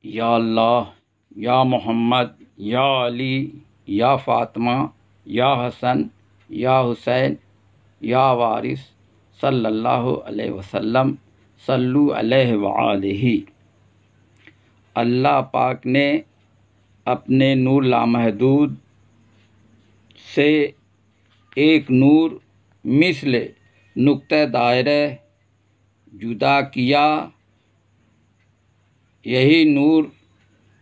या अल्लाह, या मोहम्मद, या अली, या फ़ातिमा, या हसन, या हुसैन, या वारिस सल्लल्लाहु अलैहि वसल्लम, सल्लु अलैहि व आलिहि। अल्लाह पाक ने अपने नूर लामहदूद से एक नूर मिस्ल नुक्ते दायरे जुदा किया। यही नूर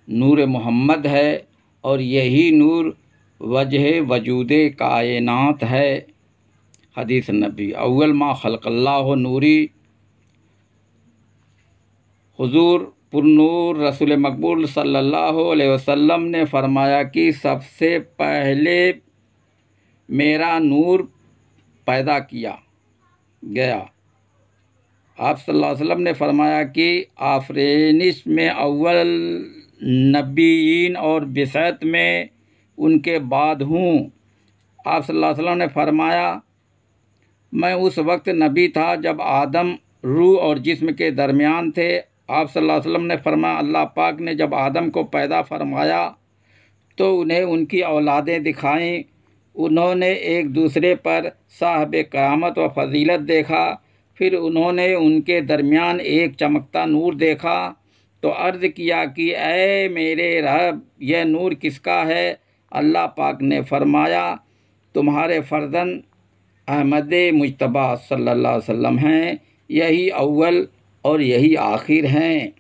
नूर मोहम्मद है और यही नूर वजह वजूदे कायनात है। हदीस नबी अव्वल मा खलक़ल्लाहु नूरी। हुजूर पुरनूर रसूल मकबूल सल्लल्लाहु अलैहि वसल्लम ने फरमाया कि सबसे पहले मेरा नूर पैदा किया गया। आप सल्लल्लाहु अलैहि वसल्लम ने फरमाया कि आफरीनिश में अव्वल, नबीयीन और बिसअत में उनके बाद हूँ। आप सल्लल्लाहु अलैहि वसल्लम ने फरमाया, मैं उस वक्त नबी था जब आदम रूह और जिस्म के दरमियान थे। आप सल्लल्लाहु अलैहि वसल्लम ने फरमाया, अल्लाह पाक ने जब आदम को पैदा फरमाया तो उन्हें उनकी औलादें दिखाईं। उन्होंने एक दूसरे पर साहब करामत व फजीलत देखा। फिर उन्होंने उनके दरमियान एक चमकता नूर देखा तो अर्ज़ किया कि ऐ मेरे रब, यह नूर किसका है? अल्लाह पाक ने फरमाया, तुम्हारे फ़र्जंद अहमद मुज्तबा सल्लल्लाहु अलैहि वसल्लम हैं। यही अव्वल और यही आखिर हैं।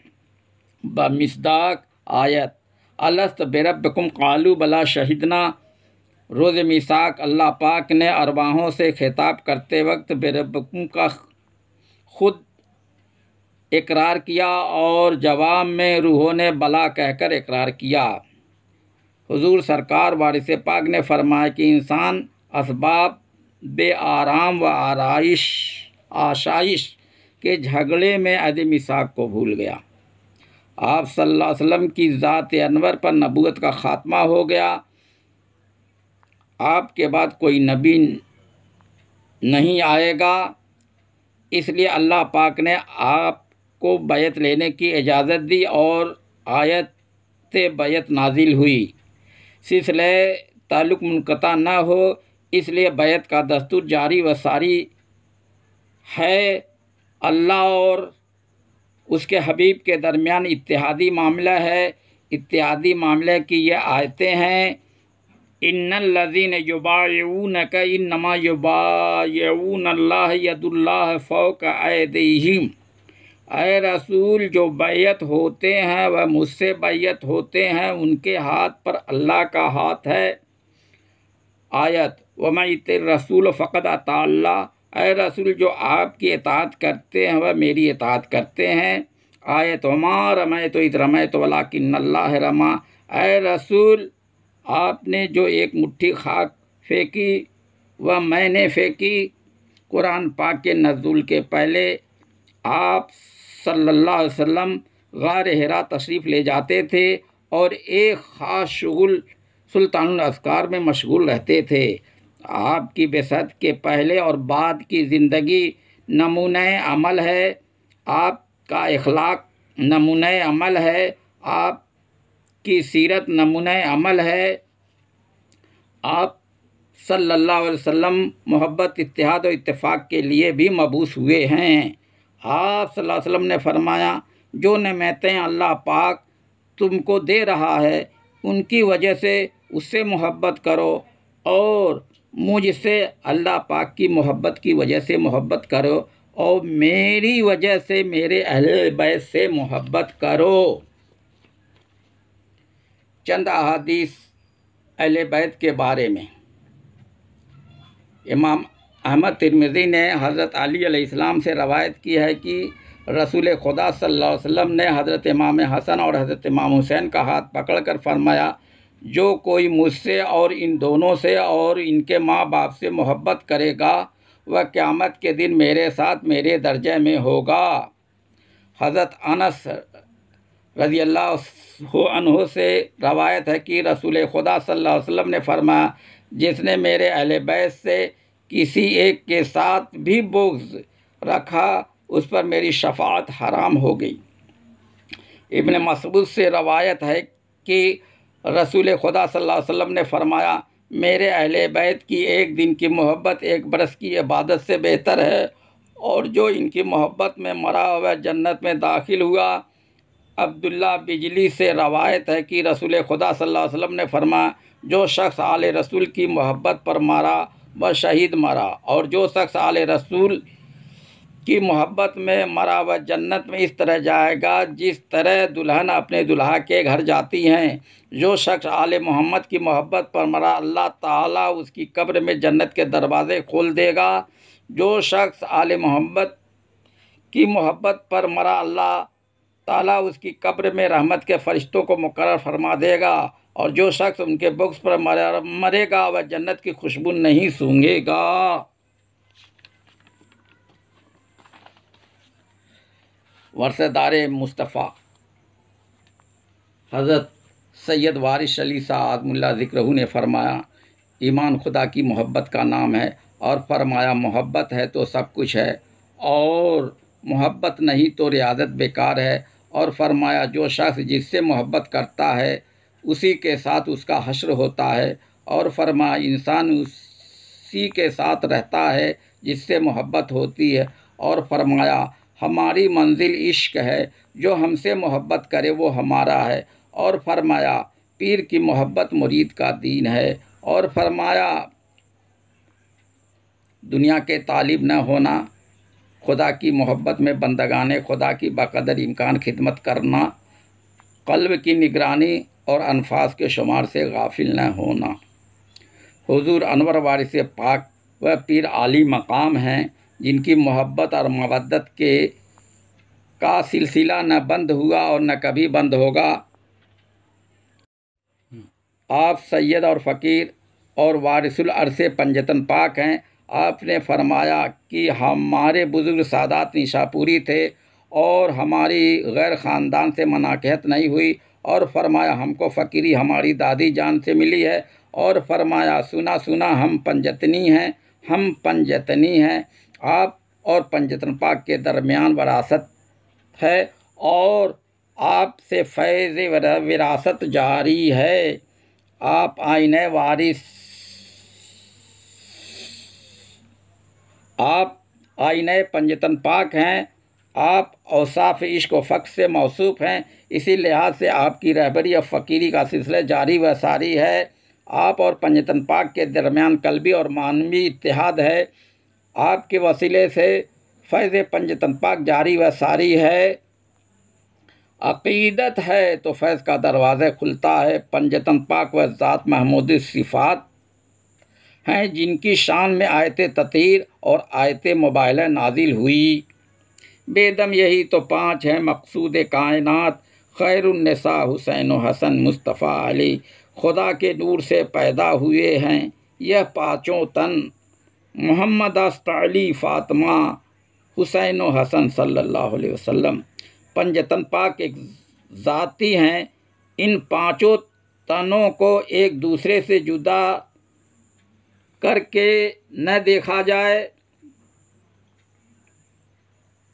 बमिस्दाक आयत अलस्त बिरब्बिकुम क़ालू बला शहिदना। रोज़ मीसाक अल्लाह पाक ने अरवाहों से खिताब करते वक्त बिरब्बिकुम का खुद इकरार किया और जवाब में रूहों ने बला कहकर इकरार किया। हुजूर सरकार वारिस पाक ने फरमाया कि इंसान असबाब बे आराम व आशाइश के झगड़े में अहद मीसाक को भूल गया। आप सल्लल्लाहु अलैहि वसल्लम की ज़ात अनवर पर नबूवत का ख़ात्मा हो गया। आपके बाद कोई नबी नहीं आएगा, इसलिए अल्लाह पाक ने आपको बैत लेने की इजाज़त दी और आयत बैत नाजिल हुई। सिलसिले ताल्लुक़ मुनक़ता न हो, इसलिए बैत का दस्तूर जारी व सारी है। अल्लाह और उसके हबीब के दरमियान इत्तेहादी मामला है। इत्तेहादी मामले की ये आयतें हैं, इन्नल्लज़ीन युबायऊनक इन्नमा युबायऊनल्लाह यदुल्लाह फ़ौक़ ऐदीहिम। ऐ रसूल, जो बैत होते हैं वह मुझसे बैत होते हैं, उनके हाथ पर अल्लाह का हाथ है। आयत वमन युतिर रसूल फ़क़द अता अल्लाह। ऐ रसूल, जो आपकी इताअत करते हैं वह मेरी इताअत करते हैं। आयत वमा रमैत इज़ रमैत वलाकिन्नल्लाह रमा। ऐ रसूल, आपने जो एक मुट्ठी खाक फेंकी वह मैंने फेंकी। कुरान पाक के नज़ुल के पहले आप सल्लल्लाहु अलैहि वसल्लम गार हिरा तशरीफ़ ले जाते थे और एक ख़ास शुगुल सुल्तानुल अस्कार में मशगूल रहते थे। आपकी बेसत के पहले और बाद की ज़िंदगी नमूने अमल है। आपका इखलाक नमूने अमल है। आपकी सीरत नमूने अमल है। आप सल्लल्लाहु अलैहि वसल्लम मोहब्बत, इत्तेहाद और इत्तेफाक के लिए भी मबूस हुए हैं। आप सल्लल्लाहु अलैहि वसल्लम ने फरमाया, जो नेमतें अल्लाह पाक तुमको दे रहा है उनकी वजह से उससे मोहब्बत करो और मुझसे अल्लाह पाक की मोहब्बत की वजह से मोहब्बत करो और मेरी वजह से मेरे अहले बैत से मोहब्बत करो। चंद अहादीस अहले बैत के बारे में। इमाम अहमद तिरमिज़ी ने हज़रत अली अलैहिस्सलाम से रवायत की है कि रसूल खुदा सल्लल्लाहु अलैहि वसल्लम ने हज़रत इमाम हसन और हज़रत इमाम हुसैन का हाथ पकड़कर फरमाया, जो कोई मुझसे और इन दोनों से और इनके माँ बाप से मोहब्बत करेगा वह क़यामत के दिन मेरे साथ मेरे दर्जे में होगा। हज़रत अनस रज़ी अल्लाह अन्हु से रवायत है कि रसूल खुदा सल्लल्लाहु अलैहि वसल्लम ने फरमाया, जिसने मेरे अहले बैत से किसी एक के साथ भी बुग़्ज़ रखा उस पर मेरी शफ़ाअत हराम हो गई। इब्न मसऊद से रवायत है कि रसूल खुदा सल्लल्लाहु अलैहि वसल्लम ने फरमाया, मेरे अहले बैत की एक दिन की मोहब्बत एक बरस की इबादत से बेहतर है, और जो इनकी मोहब्बत में मरा हुआ जन्नत में दाखिल हुआ। अब्दुल्ला बिजली से रवायत है कि रसूल खुदा सल्लल्लाहु अलैहि वसल्लम ने फरमाया, जो शख्स आले रसूल की मोहब्बत पर मरा वह शहीद मरा, और जो शख्स आले रसूल की मोहब्बत में मरा वह जन्नत में इस तरह जाएगा जिस तरह दुल्हन अपने दुल्हा के घर जाती हैं। जो शख्स आले मोहम्मद की मोहब्बत पर मरा, अल्लाह ताला उसकी कब्र में जन्नत के दरवाज़े खोल देगा। जो शख्स आले मोहम्मद की मोहब्बत पर मरा, अल्लाह ताला उसकी कब्र में रहमत के फरिश्तों को मुकर्रर फरमा देगा, और जो शख्स उनके बुग़्ज़ पर मरेगा वह जन्नत की खुशबू नहीं सूंघेगा। वर्षदार मुस्तफ़ा हज़रत सैयद वारिस अली सादमुल्लाह ज़िक्रहू ने फरमाया, ईमान खुदा की मोहब्बत का नाम है, और फरमाया मोहब्बत है तो सब कुछ है, और मोहब्बत नहीं तो रियादत बेकार है। और फरमाया, जो शख्स जिससे मोहब्बत करता है उसी के साथ उसका हश्र होता है। और फरमाया, इंसान उसी के साथ रहता है जिससे मोहब्बत होती है। और फरमाया, हमारी मंजिल इश्क है, जो हमसे मोहब्बत करे वो हमारा है। और फरमाया, पीर की मोहब्बत मुरीद का दीन है। और फरमाया, दुनिया के तालिब न होना, खुदा की मोहब्बत में बंदगाने खुदा की बाकदर इम्कान खिदमत करना, क़ल्ब की निगरानी और अनफास के शुमार से गाफिल न होना। हुजूर अनवर वारिस पाक वह पीर आली मकाम हैं जिनकी मोहब्बत और मवद्दत का सिलसिला न बंद हुआ और न कभी बंद होगा। आप सैयद और फ़कीर और वारिसुल अर्श पंजतन पाक हैं। आपने फरमाया कि हमारे बुज़ुर्ग सादात निशापुरी थे और हमारी गैर ख़ानदान से मनाक़हत नहीं हुई। और फरमाया, हमको फ़कीरी हमारी दादी जान से मिली है। और फरमाया, सुना सुना हम पंजतनी हैं। आप और पंजतन पाक के दरमियान वरासत है, और आपसे फैज़ विरासत जारी है। आप आईने वारिस, आप आईने पंजतन पाक हैं। आप औसाफ इश्क व फ़क्र से मौसूफ़ हैं। इसी लिहाज से आपकी रहबरी और फ़कीरी का सिलसिला जारी व सारी है। आप और पंजतन पाक के दरमियान कल्बी और मानवी इत्तेहाद है। आपके वसीले से फैज़ पंजतन पाक जारी व सारी है। अक़ीदत है तो फैज़ का दरवाज़ा खुलता है। पंजतन पाक व ज़ात महमूदी सिफ़ात हैं जिनकी शान में आयत ततीर और आयत मुबाहला नाजिल हुई। बेदम यही तो पाँच हैं मकसूद कायनात, खैरुन्निसा हुसैन व हसन मुस्तफ़ा अली। खुदा के नूर से पैदा हुए हैं यह पाँचों तन, मोहम्मद अली फ़ातिमा हुसैन व हसन सल्लल्लाहु अलैहि वसल्लम। पंजतन पाक एक ज़ाती हैं। इन पाँचों तनों को एक दूसरे से जुदा करके न देखा जाए।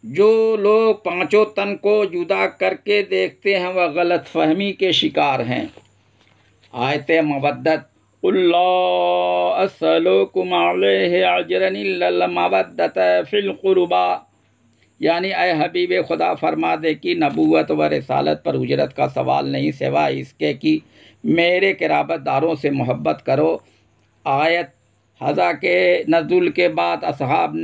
जो लोग पाँचों तन को जुदा करके देखते हैं वह गलत फहमी के शिकार हैं। आयत मवद्दत, कुल्ला अस्सलुकुम अलैहि अजरन इल्लल मवद्दत फिल क़ुरबा, यानी ऐ हबीब खुदा फरमा दे कि नबूवत व रिसालत पर उजरत का सवाल नहीं सिवाय इसके कि मेरे क़राबतदारों से मोहब्बत करो। आयत हज़ा के नज़ुल के बाद असहाब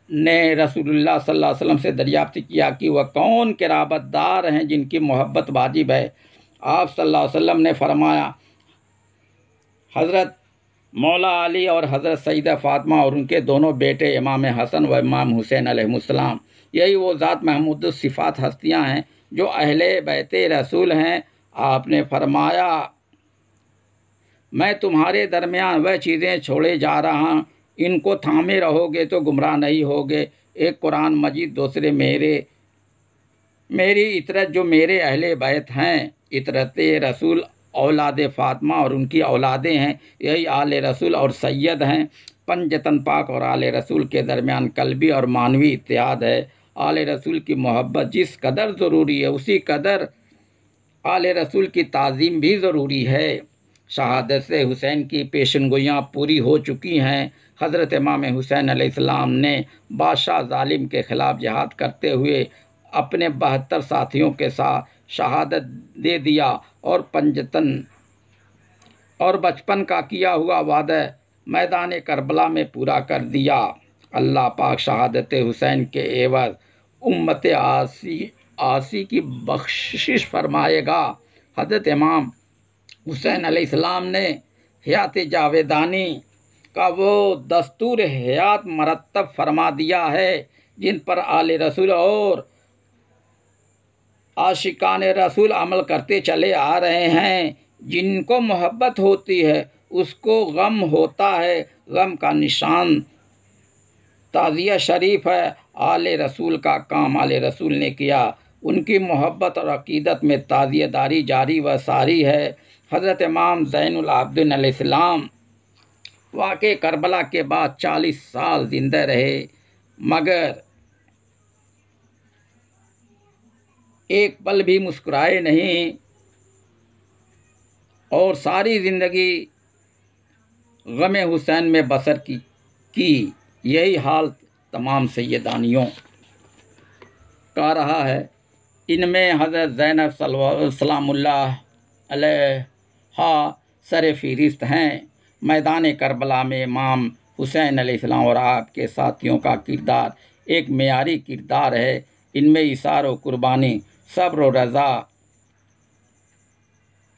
ने रसूलुल्लाह सल्लल्लाहु अलैहि वसल्लम से दरियाफ्त किया कि वह कौन क़राबतदार हैं जिनकी मोहब्बत वाजिब है। आप सल्लल्लाहु अलैहि वसल्लम ने फरमाया, हज़रत मौला अली और हज़रत सईदा फ़ातिमा और उनके दोनों बेटे इमाम हसन व इमाम हुसैन अलैहिस्सलाम। यही वो ज़ात महमूद सिफ़ात हस्तियाँ हैं जो अहले बैते रसूल हैं। आपने फरमाया, मैं तुम्हारे दरमियान वह चीज़ें छोड़े जा रहा हूँ, इनको थामे रहोगे तो गुमराह नहीं होगे। एक कुरान मजीद, दूसरे मेरी इतरत जो मेरे अहले बैत हैं। इतरत रसूल औलाद फ़ातिमा और उनकी औलादें हैं। यही आले रसूल और सैयद हैं। पंजतन पाक और आले रसूल के दरमियान कल्बी और मानवी इत्तेहाद है। आले रसूल की मोहब्बत जिस कदर ज़रूरी है उसी कदर आले रसूल की ताज़ीम भी ज़रूरी है। शहादत से हुसैन की पेशनगोइयाँ पूरी हो चुकी हैं। हज़रत इमाम हुसैन अलैहिस्सलाम ने बादशाह जालिम के ख़िलाफ़ जिहाद करते हुए अपने 72 साथियों के साथ शहादत दे दिया और पंजतन और बचपन का किया हुआ वादा मैदान करबला में पूरा कर दिया। अल्लाह पाक शहादत हुसैन के एवज़ उम्मत आसी की बख्शिश फरमाएगा। हज़रत इमाम हुसैन अलैहिस्सलाम ने हयात जावेदानी का वो दस्तूर हयात मरतब फरमा दिया है जिन पर आले रसूल और आशिकान रसूल अमल करते चले आ रहे हैं। जिनको मोहब्बत होती है उसको गम होता है। गम का निशान ताज़िया शरीफ है। आले रसूल का काम आले रसूल ने किया। उनकी मोहब्बत और अकीदत में ताज़ियेदारी जारी व सारी है। हज़रत इमाम ज़ैनुल आबिदीन अलैहिस्सलाम वाक़े करबला के बाद 40 साल ज़िंदा रहे, मगर एक पल भी मुस्कुराए नहीं और सारी ज़िंदगी गम हुसैन में बसर की। यही हाल तमाम सैयदानियों का रहा है। इनमें हज़रत ज़ैनब सलामुल्लाह अलैहा सर फ़हरिस्त हैं। मैदान करबला में इमाम हुसैन अलैहिस्सलाम और आपके साथियों का किरदार एक मेयारी किरदार है। इनमें इसार व कुर्बानी, सब्र व रज़ा,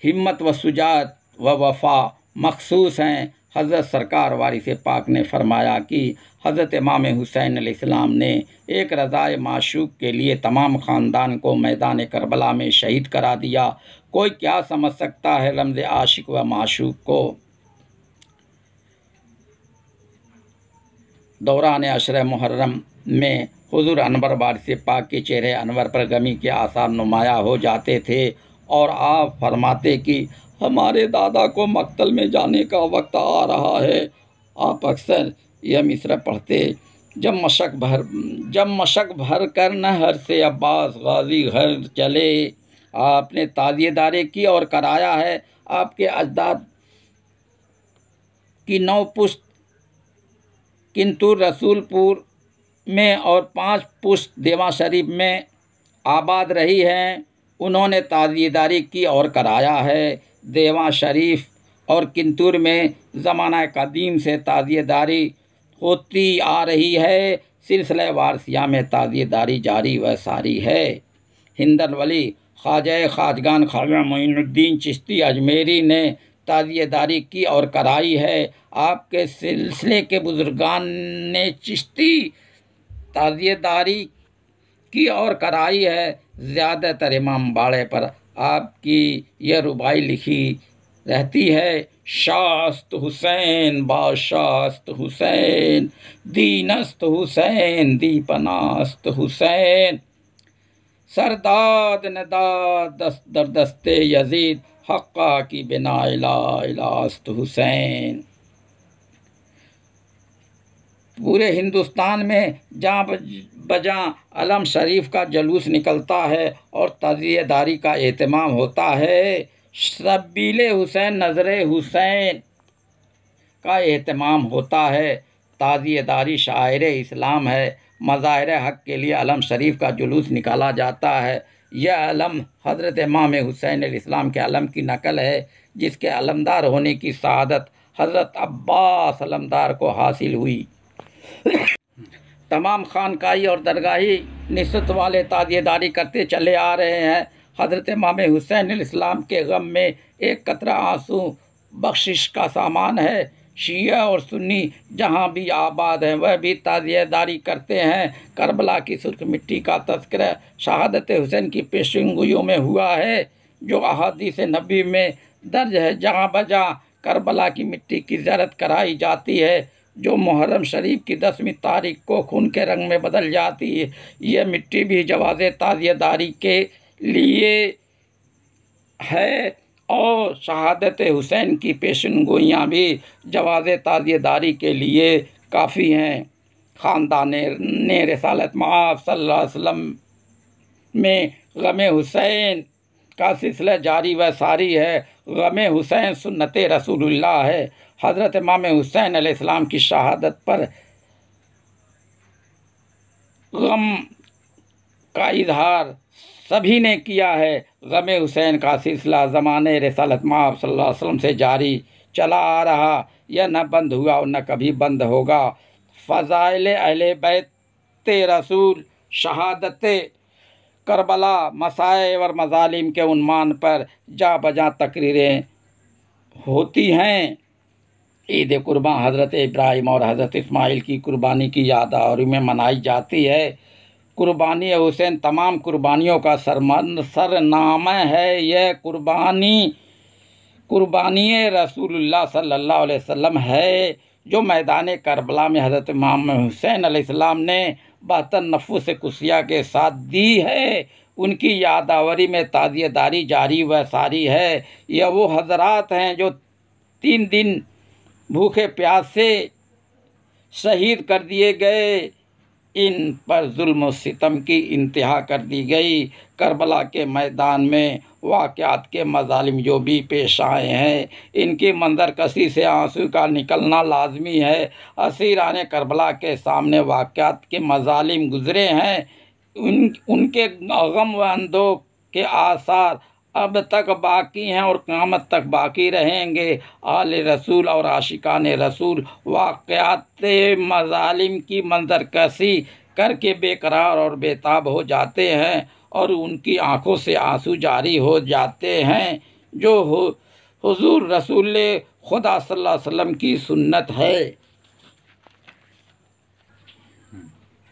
हिम्मत व शुजाअत व वफ़ा मखसूस हैं। हज़रत सरकार वारिस पाक ने फरमाया कि हज़रत इमाम हुसैन अलैहिस्सलाम ने एक रज़ाए माशूक के लिए तमाम ख़ानदान को मैदान करबला में शहीद करा दिया। कोई क्या समझ सकता है रमज़ आशिक व माशूक को। दौरान अशर मुहर्रम में हुज़ूर अनवर वारिस पाक के चेहरे अनवर पर गमी के आसार नुमाया हो जाते थे और आप फरमाते कि हमारे दादा को मक्तल में जाने का वक्त आ रहा है। आप अक्सर यह मिसरा पढ़ते, जब मशक भर कर नहर से अब्बास गाजी घर चले। आपने ताज़ियेदारी की और कराया है। आपके अजदाद की 9 पुश्त किंतुर रसूलपुर में और 5 पुश्त देवा शरीफ में आबाद रही हैं। उन्होंने ताज़ियेदारी की और कराया है। देवा शरीफ और किंतुर में ज़माना कदीम से ताज़ियेदारी होती आ रही है। सिलसिला वारसिया में ताज़ियेदारी जारी व सारी है। हिंदल वली ख्वाजा खाजगान ख्वाजा मोइनुद्दीन चिश्ती अजमेरी ने ताज़ियेदारी की और कराई है। आपके सिलसिले के बुजुर्गान ने चिश्ती ताज़ियेदारी की और कराई है। ज़्यादातर इमाम बाड़े पर आपकी यह रुबाई लिखी रहती है। शास्त हुसैन बाशास्त हुसैन, दीनस्त हुसैन दीपनास्त हुसैन, सरदाद नदाद दर दस्ते यजीद हक्का की बिना इलास्त हुसैन। पूरे हिंदुस्तान में जहाँ बजहाँ अलम शरीफ का जलूस निकलता है और ताज़ियेदारी का एहतमाम होता है। शब्बीले हुसैन नज़रे हुसैन का एहतमाम होता है। ताज़ियेदारी शायर इस्लाम है। मज़ाहिर हक़ के लिए अलम शरीफ का जुलूस निकाला जाता है। यह अलम हज़रत इमाम हुसैन अलैहिस्सलाम के अलम की नकल है, जिसके अलमदार होने की सआदत हज़रत अब्बास अलमदार को हासिल हुई। तमाम खानकाही और दरगाही निस्बत वाले ताज़ियेदारी करते चले आ रहे हैं। हज़रत इमाम हुसैन अलैहिस्सलाम के गम में एक कतरा आंसू बख्शिश का सामान है। शिया और सुन्नी जहाँ भी आबाद हैं वह भी ताज़ियेदारी करते हैं। करबला की सुर्ख मिट्टी का तज़किरा शहादत हुसैन की पेशगोइयों में हुआ है, जो अहादीस नबी में दर्ज है। जहाँ बजहाँ करबला की मिट्टी की ज़ियारत कराई जाती है, जो मुहर्रम शरीफ की 10वीं तारीख को खून के रंग में बदल जाती है। यह मिट्टी भी जवाज़े ताज़ियेदारी के लिए है और शहादत हुसैन की पेशनगोइयाँ भी जवाज़े ताज़ियेदारी के लिए काफ़ी हैं। ख़ानदान ने रिसालत मआब सल्लल्लाहु अलैहि वसल्लम में गम हुसैन का सिलसिला जारी व सारी है। गम हुसैन सुन्नत रसूलुल्लाह है। हज़रत इमाम हुसैन अलैहिस्सलाम की शहादत पर गम का इजहार सभी ने किया है। गम हुसैन का सिलसिला ज़माने रिसालत मआब सल्लल्लाहु अलैहि वसल्लम से जारी चला आ रहा, यह न बंद हुआ और न कभी बंद होगा। फ़ज़ाइल अहले बैत रसूल, शहादत करबला, मसाइब और मज़ालिम के उन्मान पर जा बजा तकरीरें होती हैं। ईद कुर्बान हज़रत इब्राहीम और हज़रत इस्माइल की कुर्बानी की यादगारी में मनाई जाती है। कुर्बानी हुसैन तमाम कुर्बानियों का सरनामा है। यह कुर्बानी रसूलुल्लाह सल्लल्लाहु अलैहि वसल्लम है, जो मैदान करबला में हज़रत इमाम हुसैन अलैहिस्सलाम ने 72 नफ्स कुसिया के साथ दी है। उनकी यादगारी में ताज़ियेदारी जारी व सारी है। यह वो हज़रात हैं जो 3 दिन भूखे प्यासे शहीद कर दिए गए। इन पर जुल्म और सितम की इंतहा कर दी गई। करबला के मैदान में वाक़यात के मज़ालिम जो भी पेश आए हैं, इनकी मंजर कसी से आंसू का निकलना लाजमी है। असीरान करबला के सामने वाक़यात के मज़ालिम गुज़रे हैं। उनके गम व अंदोह के आसार अब तक बाकी हैं और क़यामत तक बाकी रहेंगे। आले रसूल और आशिकान रसूल वाक़यात मज़ालिम की मंजरकशी करके बेकरार और बेताब हो जाते हैं और उनकी आंखों से आंसू जारी हो जाते हैं, जो हुज़ूर रसूल खुदा सल्लल्लाहु अलैहि वसल्लम की सुन्नत है।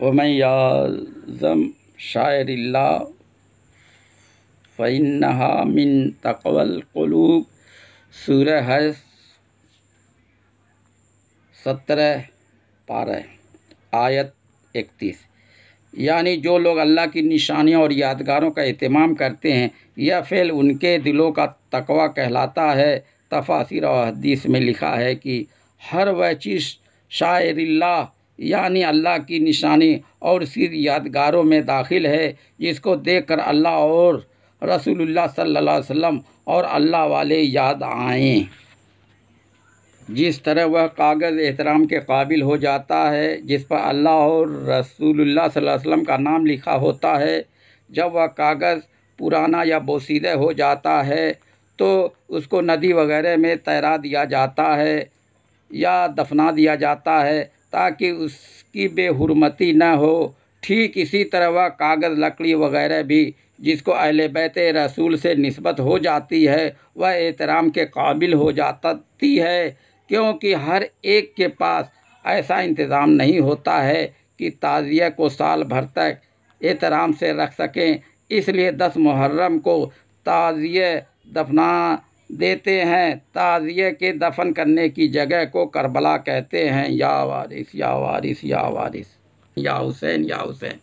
वमन याज़म शायरिल्लाह फ़इन्नहा मिन तक़वल क़ुलूब, सूरह हज 17 पारा आयत 31। यानी जो लोग अल्लाह की निशानियों और यादगारों का एहतमाम करते हैं, यह फ़ेल उनके दिलों का तक़वा कहलाता है। तफ़ासीर और हदीस में लिखा है कि हर वह चीज़ शायरिल्लाह यानी अल्लाह की निशानी और सिर यादगारों में दाखिल है, जिसको देखकर अल्लाह और रसूलुल्लाह सल्लल्लाहु अलैहि वसल्लम और अल्लाह वाले याद आएँ। जिस तरह वह कागज़ एहतराम के काबिल हो जाता है जिस पर अल्लाह और रसूलुल्लाह सल्लल्लाहु अलैहि वसल्लम का नाम लिखा होता है, जब वह कागज़ पुराना या बोसीदा हो जाता है तो उसको नदी वगैरह में तैरा दिया जाता है या दफना दिया जाता है ताकि उसकी बेहुरमती न हो। ठीक इसी तरह वह कागज़, लकड़ी वगैरह भी जिसको अहले बैत रसूल से निस्बत हो जाती है, वह एहतराम के काबिल हो जाती है, क्योंकि हर एक के पास ऐसा इंतज़ाम नहीं होता है कि ताज़िया को साल भर तक एहतराम से रख सकें। इसलिए 10 मुहर्रम को ताज़िया दफना देते हैं। ताज़िया के दफन करने की जगह को करबला कहते हैं। या वारिस या वारिस या वारिस, या हुसैन या हुसैन।